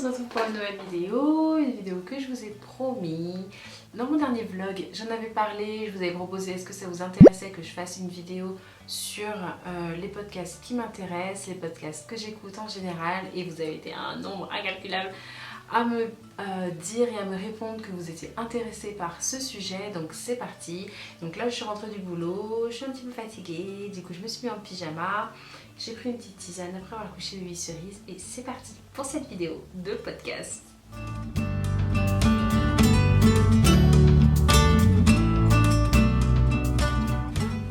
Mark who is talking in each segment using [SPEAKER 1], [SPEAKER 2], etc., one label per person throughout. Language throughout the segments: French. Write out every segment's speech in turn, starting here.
[SPEAKER 1] se retrouve pour une nouvelle vidéo, une vidéo que je vous ai promis. Dans mon dernier vlog, j'en avais parlé, je vous avais proposé est-ce que ça vous intéressait que je fasse une vidéo sur les podcasts qui m'intéressent, les podcasts que j'écoute en général, et vous avez été un nombre incalculable à me dire et à me répondre que vous étiez intéressés par ce sujet, donc c'est parti. Donc là je suis rentrée du boulot, je suis un petit peu fatiguée, du coup je me suis mis en pyjama, j'ai pris une petite tisane après avoir couché les 8 cerises et c'est parti pour cette vidéo de podcast.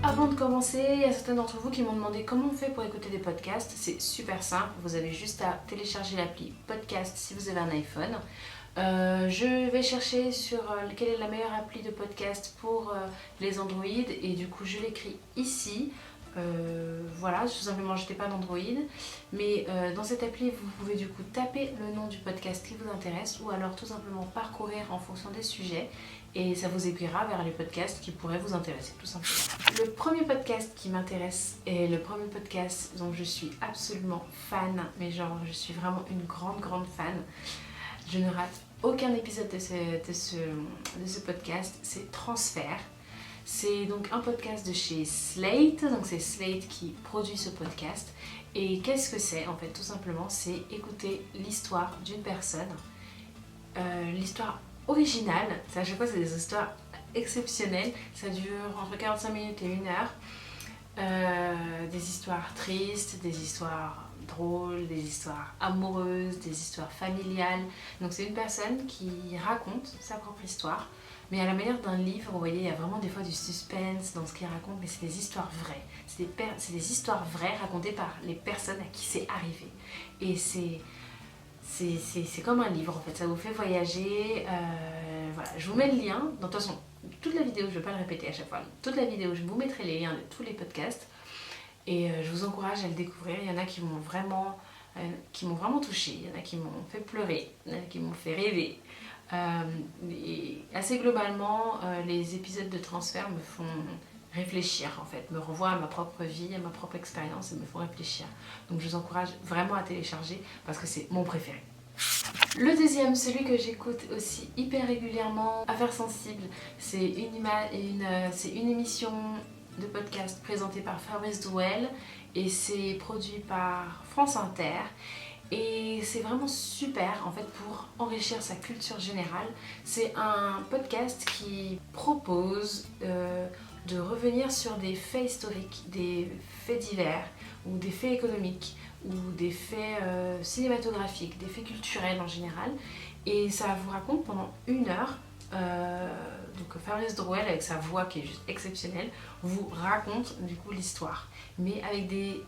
[SPEAKER 1] Avant de commencer, il y a certains d'entre vous qui m'ont demandé comment on fait pour écouter des podcasts. C'est super simple, vous avez juste à télécharger l'appli podcast si vous avez un iPhone. Je vais chercher sur quelle est la meilleure appli de podcast pour les Android et du coup je l'écris ici. Voilà, tout simplement je n'ai pas d'Android, mais dans cette appli vous pouvez du coup taper le nom du podcast qui vous intéresse ou alors tout simplement parcourir en fonction des sujets et ça vous aiguillera vers les podcasts qui pourraient vous intéresser tout simplement. Le premier podcast qui m'intéresse est le premier podcast dont je suis absolument fan, mais genre je suis vraiment une grande fan. Je ne rate aucun épisode de ce podcast, c'est Transfert. C'est donc un podcast de chez Slate, donc c'est Slate qui produit ce podcast. Et qu'est-ce que c'est en fait? Tout simplement, c'est écouter l'histoire d'une personne, l'histoire originale. À chaque fois, c'est des histoires exceptionnelles. Ça dure entre 45 minutes et 1 heure. Des histoires tristes, des histoires drôles, des histoires amoureuses, des histoires familiales. Donc c'est une personne qui raconte sa propre histoire, mais à la manière d'un livre. Vous voyez, il y a vraiment des fois du suspense dans ce qu'il raconte, mais c'est des histoires vraies. C'est des histoires vraies racontées par les personnes à qui c'est arrivé. Et c'est comme un livre en fait, ça vous fait voyager. Voilà, je vous mets le lien. De toute façon, toute la vidéo, je ne vais pas le répéter à chaque fois, toute la vidéo, je vous mettrai les liens de tous les podcasts. Et je vous encourage à le découvrir. Il y en a qui m'ont vraiment touchée, il y en a qui m'ont fait pleurer, il y en a qui m'ont fait rêver. Et assez globalement, les épisodes de Transfert me font réfléchir en fait, me renvoient à ma propre vie, à ma propre expérience et me font réfléchir. Donc je vous encourage vraiment à télécharger parce que c'est mon préféré. Le deuxième, celui que j'écoute aussi hyper régulièrement, Affaires sensibles, c'est une émission de podcast présenté par Fabrice Drouel et c'est produit par France Inter. Et c'est vraiment super en fait pour enrichir sa culture générale. C'est un podcast qui propose de revenir sur des faits historiques, des faits divers ou des faits économiques ou des faits cinématographiques, des faits culturels en général. Et ça vous raconte pendant 1 heure. Donc Fabrice Drouel avec sa voix qui est juste exceptionnelle vous raconte du coup l'histoire, mais avec des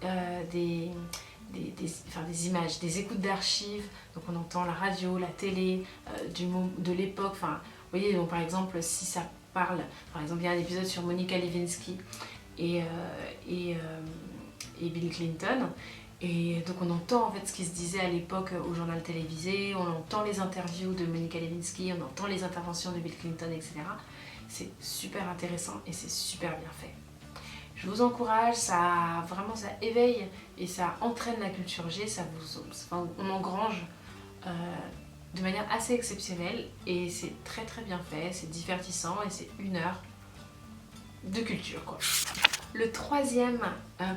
[SPEAKER 1] images, des écoutes d'archives. Donc on entend la radio, la télé de l'époque. Enfin, vous voyez, donc par exemple si ça parle, par exemple il y a un épisode sur Monica Lewinsky et Bill Clinton. Et donc on entend en fait ce qui se disait à l'époque au journal télévisé, on entend les interviews de Monica Lewinsky, on entend les interventions de Bill Clinton, etc. C'est super intéressant et c'est super bien fait. Je vous encourage, ça éveille et ça entraîne la culture G, on engrange de manière assez exceptionnelle et c'est très bien fait, c'est divertissant et c'est 1 heure de culture quoi. Le troisième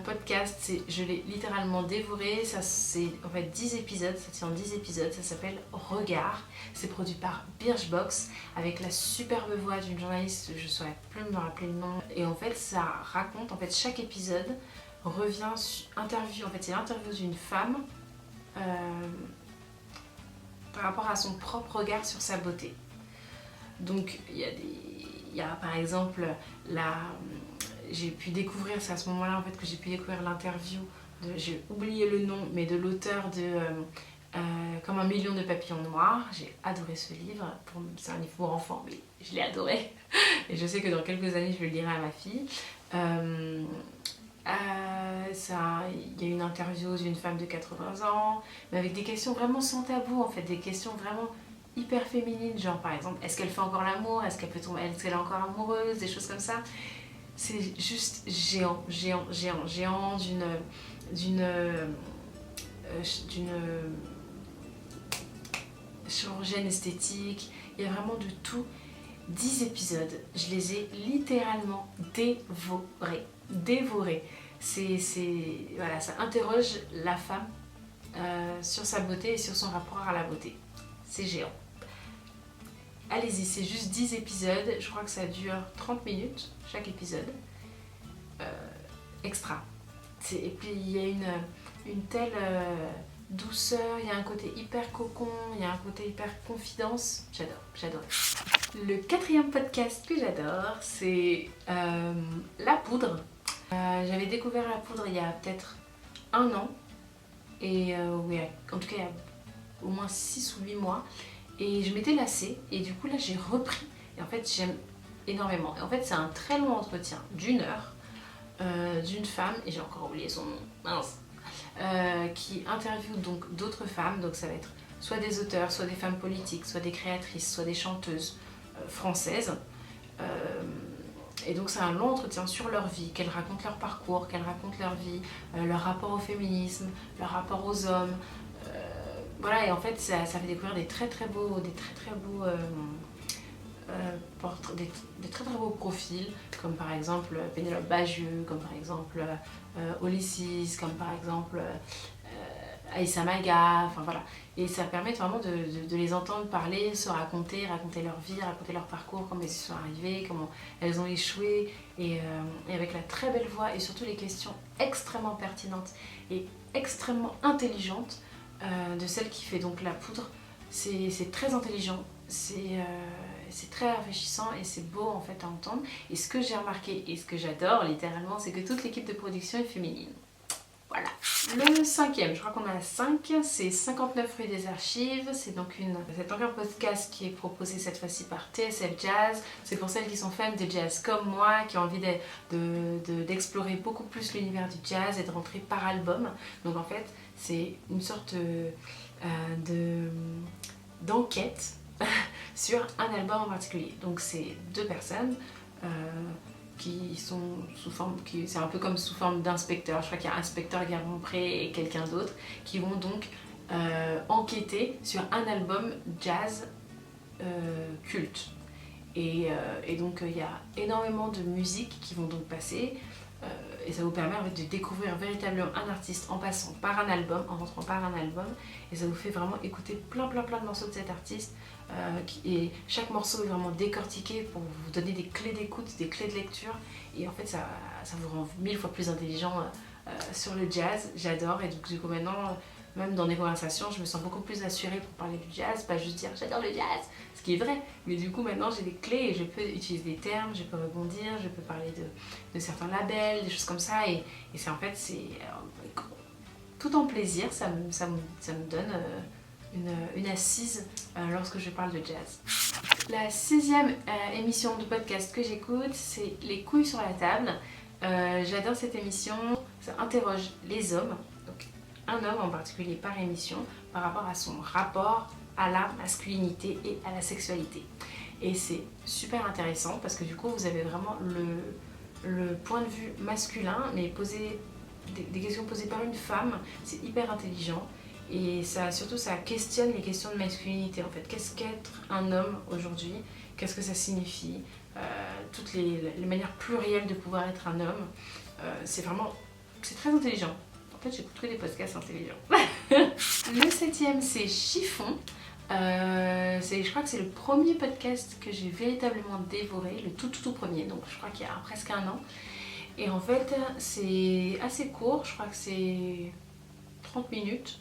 [SPEAKER 1] podcast, je l'ai littéralement dévoré, ça c'est en fait 10 épisodes, ça tient en 10 épisodes, ça s'appelle Regard, c'est produit par Birchbox avec la superbe voix d'une journaliste, je ne saurais plus me rappeler le nom, et en fait ça raconte, en fait chaque épisode revient sur c'est l'interview d'une femme par rapport à son propre regard sur sa beauté. Donc il y a par exemple j'ai pu découvrir, c'est à ce moment-là en fait que j'ai pu découvrir l'interview j'ai oublié le nom, mais de l'auteur de Comme 1 million de papillons noirs. J'ai adoré ce livre, c'est un livre pour enfants, mais je l'ai adoré. Et je sais que dans quelques années, je le lirai à ma fille. Il y a une interview d'une femme de 80 ans, mais avec des questions vraiment sans tabou, en fait, des questions vraiment hyper féminines, genre par exemple, est-ce qu'elle fait encore l'amour, est-ce qu'elle est encore amoureuse, des choses comme ça. C'est juste géant chirurgienne esthétique, il y a vraiment de tout. 10 épisodes, je les ai littéralement dévorés. Voilà, ça interroge la femme sur sa beauté et sur son rapport à la beauté. C'est géant. Allez-y, c'est juste 10 épisodes, je crois que ça dure 30 minutes chaque épisode. Extra. Et puis il y a une telle douceur, il y a un côté hyper cocon, il y a un côté hyper confidence. J'adore. Le 4e podcast que j'adore, c'est la poudre. J'avais découvert la poudre il y a peut-être 1 an, et oui, en tout cas il y a au moins 6 ou 8 mois, et je m'étais lassée, et du coup là j'ai repris, et en fait j'aime énormément. Et en fait c'est un très long entretien d'1 heure d'une femme, et j'ai encore oublié son nom, mince, qui interviewe donc d'autres femmes, donc ça va être soit des auteurs, soit des femmes politiques, soit des créatrices, soit des chanteuses françaises. Et donc c'est un long entretien sur leur vie, qu'elles racontent leur parcours, qu'elles racontent leur vie, leur rapport au féminisme, leur rapport aux hommes. Voilà, et en fait ça fait découvrir des très beaux profils, comme par exemple Pénélope Bagieux, comme par exemple Olysses, comme par exemple Aïssa Maga, enfin voilà. Et ça permet vraiment de les entendre parler, se raconter leur vie, raconter leur parcours, comment elles y sont arrivées, comment elles ont échoué, et avec la très belle voix et surtout les questions extrêmement pertinentes et extrêmement intelligentes de celle qui fait donc la poudre. C'est très intelligent, c'est très rafraîchissant et c'est beau en fait à entendre. Et ce que j'ai remarqué et ce que j'adore littéralement, c'est que toute l'équipe de production est féminine. Voilà. Le 5e, je crois qu'on a 5, c'est 59 rue des Archives. C'est donc encore un podcast qui est proposé cette fois-ci par TSF Jazz. C'est pour celles qui sont fans de jazz comme moi, qui ont envie d'explorer beaucoup plus l'univers du jazz et de rentrer par album. Donc en fait, c'est une sorte d'enquête sur un album en particulier. Donc c'est 2 personnes qui sont c'est un peu comme sous forme d'inspecteurs. Je crois qu'il y a inspecteur Garompré et quelqu'un d'autre qui vont donc enquêter sur un album jazz culte. Et donc il y a énormément de musiques qui vont donc passer, et ça vous permet en fait de découvrir véritablement un artiste en passant par un album, en rentrant par un album, et ça vous fait vraiment écouter plein de morceaux de cet artiste, et chaque morceau est vraiment décortiqué pour vous donner des clés d'écoute, des clés de lecture, et en fait ça vous rend 1000 fois plus intelligent sur le jazz. J'adore, et donc du coup maintenant, même dans des conversations, je me sens beaucoup plus assurée pour parler du jazz, pas juste dire j'adore le jazz, ce qui est vrai, mais du coup maintenant j'ai des clés et je peux utiliser des termes, je peux rebondir, je peux parler de certains labels, des choses comme ça, et c'est en fait, tout en plaisir, ça me donne une assise lorsque je parle de jazz. La 6e émission de podcast que j'écoute, c'est Les couilles sur la table. J'adore cette émission, ça interroge les hommes, donc un homme en particulier par émission, par rapport à son rapport à la masculinité et à la sexualité. Et c'est super intéressant parce que du coup vous avez vraiment le point de vue masculin, mais des questions posées par une femme. C'est hyper intelligent, et ça questionne les questions de masculinité en fait. Qu'est-ce qu'être un homme aujourd'hui? Qu'est-ce que ça signifie? Toutes les manières plurielles de pouvoir être un homme. C'est très intelligent. En fait, j'écoute que des podcasts intelligents. Le 7e, c'est Chiffon. Je crois que c'est le premier podcast que j'ai véritablement dévoré, le tout premier, donc je crois qu'il y a presque 1 an. Et en fait, c'est assez court, je crois que c'est 30 minutes,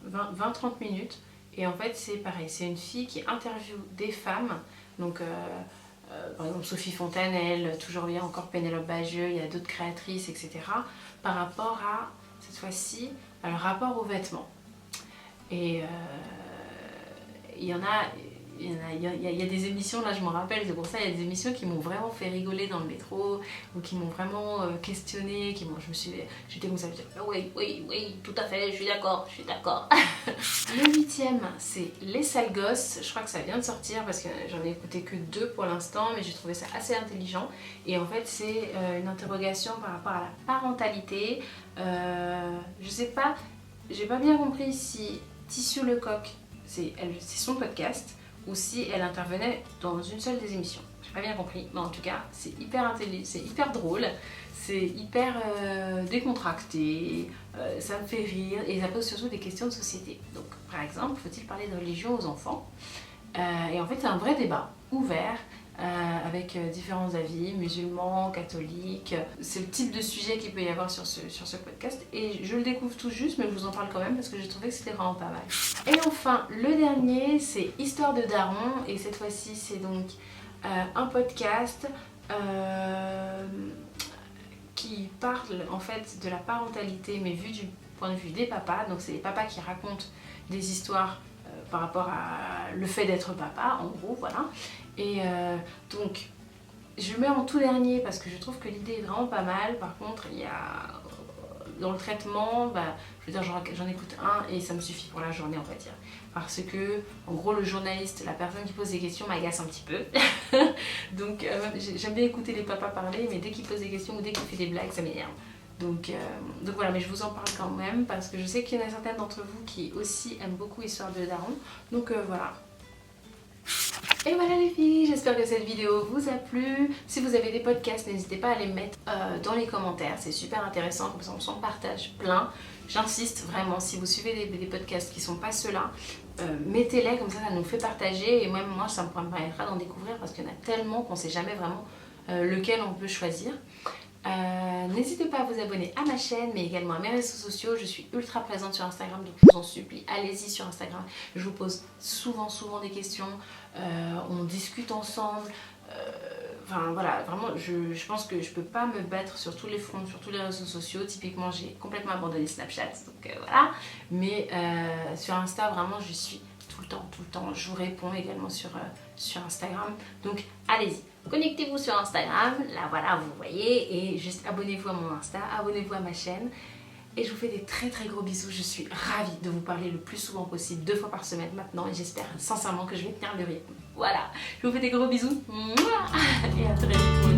[SPEAKER 1] 20-30 minutes. Et en fait, c'est pareil, c'est une fille qui interviewe des femmes, donc par exemple Sophie Fontanelle, toujours bien encore Pénélope Bagieux, il y a d'autres créatrices, etc. Par rapport à, cette fois-ci, leur rapport aux vêtements. Et il y a des émissions, là je m'en rappelle, c'est pour ça, il y a des émissions qui m'ont vraiment fait rigoler dans le métro, ou qui m'ont vraiment questionné, j'étais comme ça, je disais oui, tout à fait, je suis d'accord. Le 8e, c'est Les Sales Gosses. Je crois que ça vient de sortir parce que j'en ai écouté que 2 pour l'instant, mais j'ai trouvé ça assez intelligent. Et en fait, c'est une interrogation par rapport à la parentalité. Je sais pas, j'ai pas bien compris si Tissu Lecoq c'est son podcast ou si elle intervenait dans une seule des émissions. J'ai pas bien compris, mais en tout cas, c'est hyper intelligent, c'est hyper drôle, c'est hyper décontracté, ça me fait rire et ça pose surtout des questions de société. Donc, par exemple, faut-il parler de religion aux enfants? Et en fait, c'est un vrai débat ouvert avec différents avis, musulmans, catholiques. C'est le type de sujet qu'il peut y avoir sur ce podcast et je le découvre tout juste, mais je vous en parle quand même parce que j'ai trouvé que c'était vraiment pas mal. Et enfin, le dernier, c'est Histoire de Daron et cette fois-ci, c'est donc un podcast qui parle en fait de la parentalité mais vu du point de vue des papas. Donc c'est les papas qui racontent des histoires par rapport à le fait d'être papa, en gros, voilà. Et donc, je le mets en tout dernier parce que je trouve que l'idée est vraiment pas mal. Par contre, il y a dans le traitement, je veux dire, j'en écoute un et ça me suffit pour la journée, on va dire. Parce que, en gros, le journaliste, la personne qui pose des questions m'agace un petit peu. Donc, j'aime bien écouter les papas parler, mais dès qu'il pose des questions ou dès qu'il fait des blagues, ça m'énerve. Donc voilà, mais je vous en parle quand même parce que je sais qu'il y en a certaines d'entre vous qui aussi aiment beaucoup Histoire de Daron. Donc voilà. Et voilà les filles, j'espère que cette vidéo vous a plu. Si vous avez des podcasts, n'hésitez pas à les mettre dans les commentaires. C'est super intéressant, comme ça on s'en partage plein. J'insiste vraiment, si vous suivez des podcasts qui ne sont pas ceux-là, mettez-les, comme ça nous fait partager. Et même moi, ça me permettra d'en découvrir parce qu'il y en a tellement qu'on ne sait jamais vraiment lequel on peut choisir. N'hésitez pas à vous abonner à ma chaîne mais également à mes réseaux sociaux. Je suis ultra présente sur Instagram, donc je vous en supplie, allez-y sur Instagram. Je vous pose souvent des questions, on discute ensemble. Enfin voilà, vraiment je pense que je peux pas me battre sur tous les fronts, sur tous les réseaux sociaux. Typiquement j'ai complètement abandonné Snapchat, donc voilà. Mais sur Insta vraiment je suis tout le temps, je vous réponds également sur Instagram. Donc allez-y, connectez-vous sur Instagram, là voilà vous voyez, et juste abonnez-vous à mon Insta, abonnez-vous à ma chaîne. Et je vous fais des très gros bisous, je suis ravie de vous parler le plus souvent possible, 2 fois par semaine maintenant, et j'espère sincèrement que je vais tenir le rythme. Voilà, je vous fais des gros bisous, et à très vite.